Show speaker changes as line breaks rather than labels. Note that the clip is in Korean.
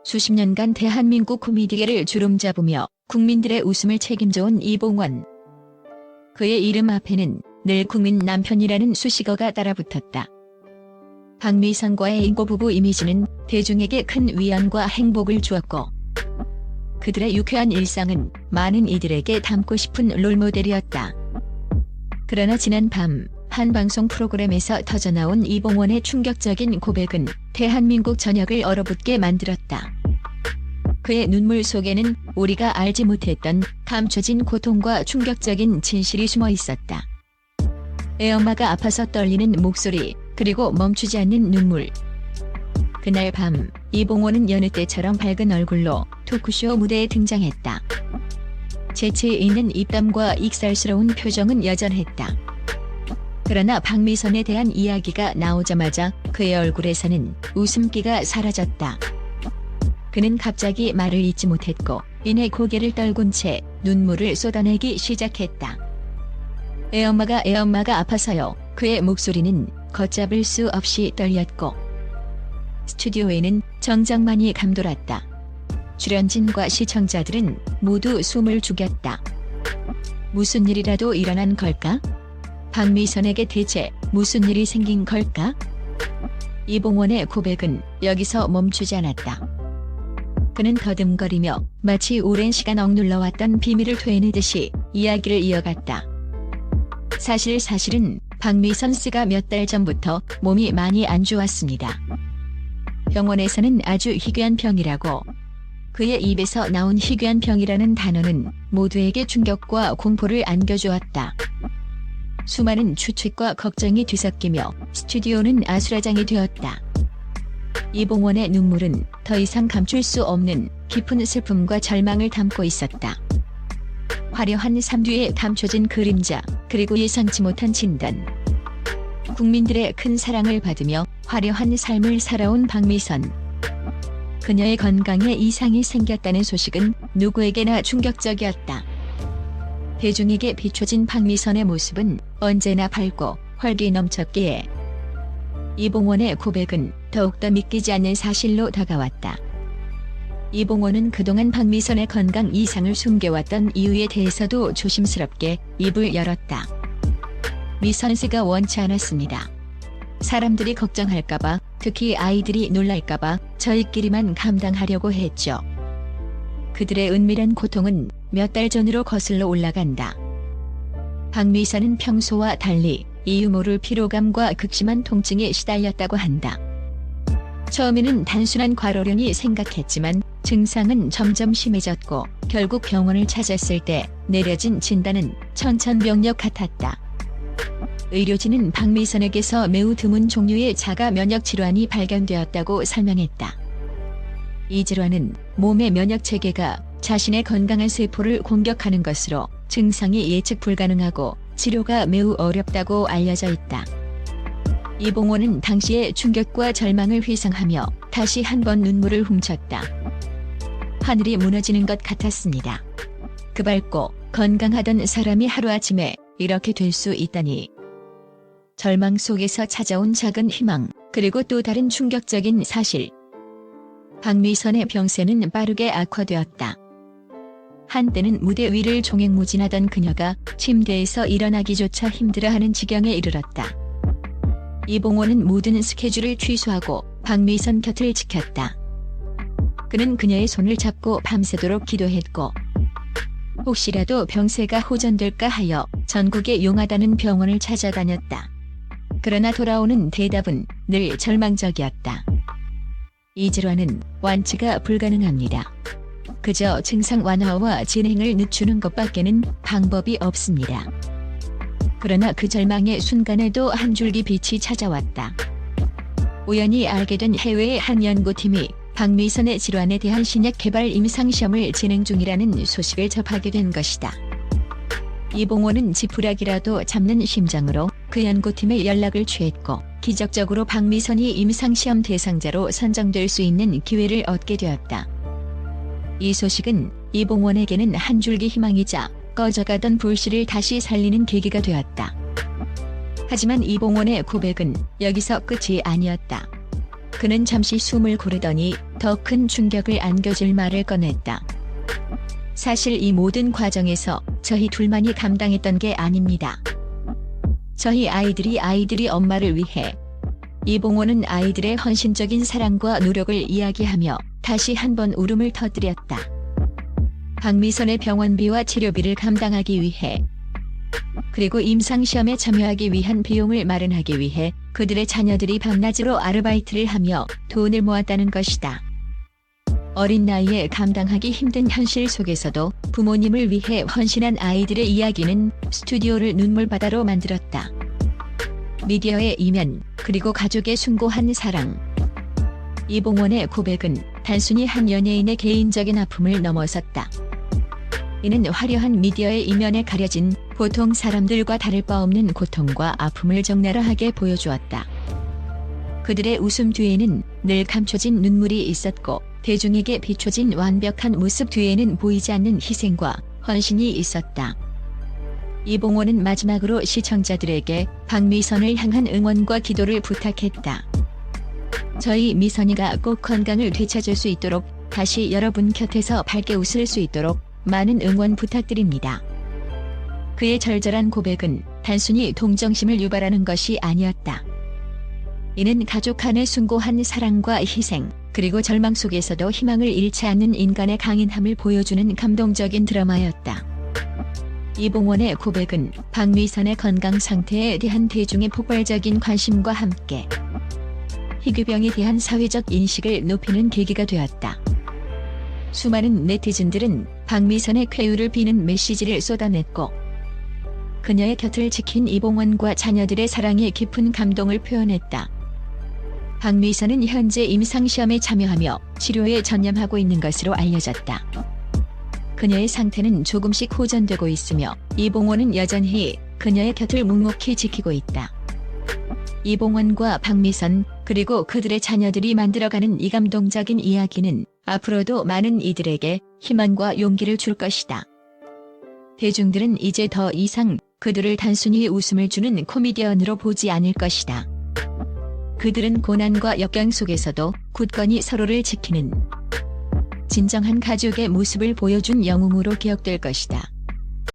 수십 년간 대한민국 코미디계를 주름잡으며 국민들의 웃음을 책임져온 이봉원. 그의 이름 앞에는 늘 국민 남편이라는 수식어가 따라붙었다. 박미선과의 인고 부부 이미지는 대중에게 큰 위안과 행복을 주었고 그들의 유쾌한 일상은 많은 이들에게 닮고 싶은 롤모델이었다. 그러나 지난 밤 한 방송 프로그램에서 터져나온 이봉원의 충격적인 고백은 대한민국 전역을 얼어붙게 만들었다. 그의 눈물 속에는 우리가 알지 못했던 감춰진 고통과 충격적인 진실이 숨어 있었다. 애엄마가 아파서 떨리는 목소리, 그리고 멈추지 않는 눈물. 그날 밤 이봉원은 여느 때처럼 밝은 얼굴로 토크쇼 무대에 등장했다. 재치 있는 입담과 익살스러운 표정은 여전했다. 그러나 박미선에 대한 이야기가 나오자마자 그의 얼굴에서는 웃음기가 사라졌다. 그는 갑자기 말을 잇지 못했고 이내 고개를 떨군 채 눈물을 쏟아내기 시작했다. 애엄마가 아파서요. 그의 목소리는 걷잡을 수 없이 떨렸고 스튜디오에는 정장만이 감돌았다. 출연진과 시청자들은 모두 숨을 죽였다. 무슨 일이라도 일어난 걸까? 박미선에게 대체 무슨 일이 생긴 걸까? 이봉원의 고백은 여기서 멈추지 않았다. 그는 더듬거리며 마치 오랜 시간 억눌러왔던 비밀을 토해내듯이 이야기를 이어갔다. 사실은 박미선 씨가 몇 달 전부터 몸이 많이 안 좋았습니다. 병원에서는 아주 희귀한 병이라고. 그의 입에서 나온 희귀한 병이라는 단어는 모두에게 충격과 공포를 안겨주었다. 수많은 추측과 걱정이 뒤섞이며 스튜디오는 아수라장이 되었다. 이봉원의 눈물은 더 이상 감출 수 없는 깊은 슬픔과 절망을 담고 있었다. 화려한 삶 뒤에 감춰진 그림자, 그리고 예상치 못한 진단. 국민들의 큰 사랑을 받으며 화려한 삶을 살아온 박미선. 그녀의 건강에 이상이 생겼다는 소식은 누구에게나 충격적이었다. 대중에게 비춰진 박미선의 모습은 언제나 밝고 활기 넘쳤기에 이봉원의 고백은 더욱더 믿기지 않는 사실로 다가왔다. 이봉원은 그동안 박미선의 건강 이상을 숨겨왔던 이유에 대해서도 조심스럽게 입을 열었다. 미선 씨가 원치 않았습니다. 사람들이 걱정할까봐, 특히 아이들이 놀랄까봐 저희끼리만 감당하려고 했죠. 그들의 은밀한 고통은 몇 달 전으로 거슬러 올라간다. 박미선은 평소와 달리 이유 모를 피로감과 극심한 통증에 시달렸다고 한다. 처음에는 단순한 과로령이 생각했지만 증상은 점점 심해졌고 결국 병원을 찾았을 때 내려진 진단은 천천병력 같았다. 의료진은 박미선에게서 매우 드문 종류의 자가 면역 질환이 발견되었다고 설명했다. 이 질환은 몸의 면역 체계가 자신의 건강한 세포를 공격하는 것으로 증상이 예측 불가능하고 치료가 매우 어렵다고 알려져 있다. 이봉원은 당시의 충격과 절망을 회상하며 다시 한번 눈물을 훔쳤다. 하늘이 무너지는 것 같았습니다. 그 밝고 건강하던 사람이 하루아침에 이렇게 될 수 있다니. 절망 속에서 찾아온 작은 희망, 그리고 또 다른 충격적인 사실. 박미선의 병세는 빠르게 악화되었다. 한때는 무대 위를 종횡무진하던 그녀가 침대에서 일어나기조차 힘들어하는 지경에 이르렀다. 이봉원은 모든 스케줄을 취소하고 박미선 곁을 지켰다. 그는 그녀의 손을 잡고 밤새도록 기도했고 혹시라도 병세가 호전될까 하여 전국의 용하다는 병원을 찾아다녔다. 그러나 돌아오는 대답은 늘 절망적이었다. 이 질환은 완치가 불가능합니다. 그저 증상 완화와 진행을 늦추는 것밖에는 방법이 없습니다. 그러나 그 절망의 순간에도 한 줄기 빛이 찾아왔다. 우연히 알게 된 해외의 한 연구팀이 박미선의 질환에 대한 신약 개발 임상시험을 진행 중이라는 소식을 접하게 된 것이다. 이봉원은 지푸라기라도 잡는 심정으로 그 연구팀에 연락을 취했고 기적적으로 박미선이 임상시험 대상자로 선정될 수 있는 기회를 얻게 되었다. 이 소식은 이봉원에게는 한 줄기 희망이자 꺼져가던 불씨를 다시 살리는 계기가 되었다. 하지만 이봉원의 고백은 여기서 끝이 아니었다. 그는 잠시 숨을 고르더니 더 큰 충격을 안겨줄 말을 꺼냈다. 사실 이 모든 과정에서 저희 둘만이 감당했던 게 아닙니다. 저희 아이들이 엄마를 위해 이봉호는 아이들의 헌신적인 사랑과 노력을 이야기하며 다시 한번 울음을 터뜨렸다. 박미선의 병원비와 치료비를 감당하기 위해 그리고 임상시험에 참여하기 위한 비용을 마련하기 위해 그들의 자녀들이 밤낮으로 아르바이트를 하며 돈을 모았다는 것이다. 어린 나이에 감당하기 힘든 현실 속에서도 부모님을 위해 헌신한 아이들의 이야기는 스튜디오를 눈물바다로 만들었다. 미디어의 이면, 그리고 가족의 숭고한 사랑. 이봉원의 고백은 단순히 한 연예인의 개인적인 아픔을 넘어섰다. 이는 화려한 미디어의 이면에 가려진 보통 사람들과 다를 바 없는 고통과 아픔을 적나라하게 보여주었다. 그들의 웃음 뒤에는 늘 감춰진 눈물이 있었고 대중에게 비춰진 완벽한 모습 뒤에는 보이지 않는 희생과 헌신이 있었다. 이봉호는 마지막으로 시청자들에게 박미선을 향한 응원과 기도를 부탁했다. 저희 미선이가 꼭 건강을 되찾을 수 있도록 다시 여러분 곁에서 밝게 웃을 수 있도록 많은 응원 부탁드립니다. 그의 절절한 고백은 단순히 동정심을 유발하는 것이 아니었다. 이는 가족 간의 숭고한 사랑과 희생, 그리고 절망 속에서도 희망을 잃지 않는 인간의 강인함을 보여주는 감동적인 드라마였다. 이봉원의 고백은 박미선의 건강 상태에 대한 대중의 폭발적인 관심과 함께 희귀병에 대한 사회적 인식을 높이는 계기가 되었다. 수많은 네티즌들은 박미선의 쾌유를 비는 메시지를 쏟아냈고 그녀의 곁을 지킨 이봉원과 자녀들의 사랑에 깊은 감동을 표현했다. 박미선은 현재 임상시험에 참여하며 치료에 전념하고 있는 것으로 알려졌다. 그녀의 상태는 조금씩 호전되고 있으며 이봉원은 여전히 그녀의 곁을 묵묵히 지키고 있다. 이봉원과 박미선 그리고 그들의 자녀들이 만들어가는 이 감동적인 이야기는 앞으로도 많은 이들에게 희망과 용기를 줄 것이다. 대중들은 이제 더 이상 그들을 단순히 웃음을 주는 코미디언으로 보지 않을 것이다. 그들은 고난과 역경 속에서도 굳건히 서로를 지키는 진정한 가족의 모습을 보여준 영웅으로 기억될 것이다.